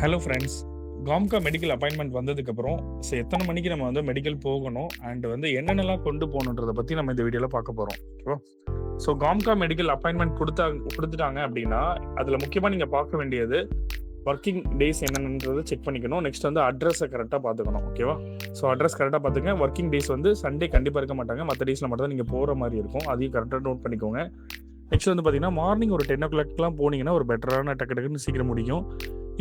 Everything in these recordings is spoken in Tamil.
Hello friends. காம்கா மெடிக்கல் அப்பாயின்மெண்ட் வந்ததுக்கப்புறம் எத்தனை மணிக்கு நம்ம வந்து மெடிக்கல் போகணும் அண்ட் வந்து என்னென்னலாம் கொண்டு போகணுன்றதை பற்றி நம்ம இந்த வீடியோவில் பார்க்க போகிறோம். ஓகேவா? ஸோ காம்கா மெடிக்கல் அப்பாயின்மெண்ட் கொடுத்துட்டாங்க அப்படின்னா அதில் முக்கியமாக நீங்கள் பார்க்க வேண்டியது ஒர்க்கிங் டேஸ் என்னென்னன்றதை செக் பண்ணிக்கணும். நெக்ஸ்ட் வந்து அட்ரஸை கரெக்டாக பார்த்துக்கணும். ஓகேவா? ஸோ அட்ரஸ் கரெக்டாக பார்த்துங்க. ஒர்க்கிங் டேஸ் வந்து சண்டே கண்டிப்பாக இருக்க மாட்டாங்க. மற்ற டேஸில் மட்டும் தான் நீங்கள் போகிற மாதிரி இருக்கும். அதையும் கரெக்டாக நோட் பண்ணிக்கோங்க. நெக்ஸ்ட் வந்து பார்த்தீங்கன்னா மார்னிங் ஒரு 10 o'clockலாம் போனீங்கன்னா ஒரு பெட்டரான டக்குன்னு சீக்கிரம் முடியும்.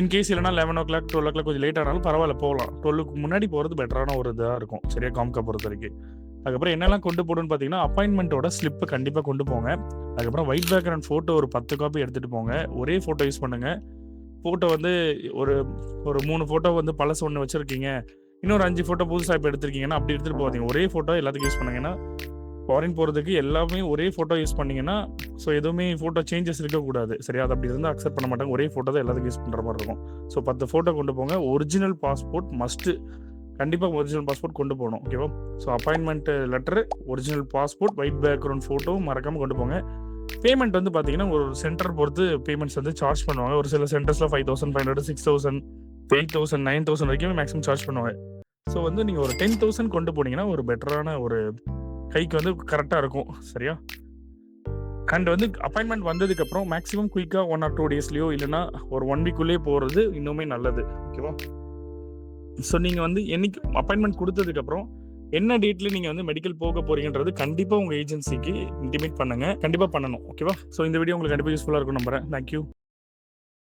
இன்கேஸ் இல்லைனா 11 o'clock 12 o'clock கொஞ்சம் லேட் ஆனாலும் பரவாயில்ல, போகலாம். 12க்கு முன்னாடி போகிறது பெட்டரான ஒரு இதாக இருக்கும். சரியா? காம்கா பொறுத்த வரைக்கும். அதுக்கப்புறம் என்னெல்லாம் கொண்டு போகணும்னு பார்த்தீங்கன்னா அப்பாயின்மெண்ட்டோட ஸ்லிப்பு கண்டிப்பாக கொண்டு போங்க. அதுக்கப்புறம் ஒயிட் பேக்ரவுண்ட் ஃபோட்டோ ஒரு 10 காப்பி எடுத்துகிட்டு போங்க. ஒரே ஃபோட்டோ யூஸ் பண்ணுங்கள். ஃபோட்டோ வந்து ஒரு ஒரு 3 ஃபோட்டோ வந்து பழசு ஒன்று வச்சுருக்கீங்க, இன்னொரு 5 ஃபோட்டோ புதுசாக இப்போ எடுத்துருக்கீங்கன்னா அப்படி எடுத்துகிட்டு போகாதீங்க. ஒரே ஃபோட்டோ எல்லாத்துக்கும் யூஸ் பண்ணுங்கன்னா ஃபாரின் போகிறதுக்கு எல்லாமே ஒரே ஃபோட்டோ யூஸ் பண்ணிங்கன்னா ஸோ எதுவுமே ஃபோட்டோ சேஞ்சஸ் இருக்கக்கூடாது. சரியா? அது அப்படி இருந்தால் அக்செப்ட் பண்ண மாட்டாங்க. ஒரே ஃபோட்டோ தான் எல்லாத்துக்கும் யூஸ் பண்ணுற மாதிரி இருக்கும். ஸோ 10 ஃபோட்டோ கொண்டு போங்க. ஒரிஜினல் பாஸ்போர்ட் மஸ்ட்டு, கண்டிப்பாக ஒரிஜினல் பாஸ்போர்ட் கொண்டு போகணும். ஓகேவா? So appointment letter, original passport, white background photo மறக்காமல் கொண்டு போங்க. பேமெண்ட் வந்து பார்த்தீங்கன்னா ஒரு சென்டர் பொறுத்து பேமெண்ட்ஸ் வந்து சார்ஜ் பண்ணுவாங்க. ஒரு சில சென்டர்ஸில் 5,500, 6,000, 8,000, 9,000 வரைக்கும் மேக்ஸிமம் சார்ஜ் பண்ணுவாங்க. ஸோ வந்து நீங்கள் ஒரு 10,000 கொண்டு போனீங்கன்னா ஒரு பெட்டரான ஒரு கைக்கு வந்து கரெக்டாக இருக்கும். சரியா? அண்ட் வந்து அப்பாயின்மெண்ட் வந்ததுக்கப்புறம் மேக்ஸிமம் குயிக்காக 1 or 2 டேஸ்லையோ இல்லைனா ஒரு 1 வீக்குள்ளேயே போகிறது இன்னுமே நல்லது. ஓகேவா? ஸோ நீங்கள் வந்து என்னைக்கு அப்பாயின்மெண்ட் கொடுத்ததுக்கப்புறம் என்ன டேட்டில் நீங்கள் வந்து மெடிக்கல் போக போகிறீங்கன்றது கண்டிப்பாக உங்கள் ஏஜென்சிக்கு இன்டிமேட் பண்ணுங்கள். கண்டிப்பாக பண்ணணும். ஓகேவா? ஸோ இந்த வீடியோ உங்களுக்கு கண்டிப்பாக யூஸ்ஃபுல்லாக இருக்கும் நம்புறேன். தேங்க்யூ.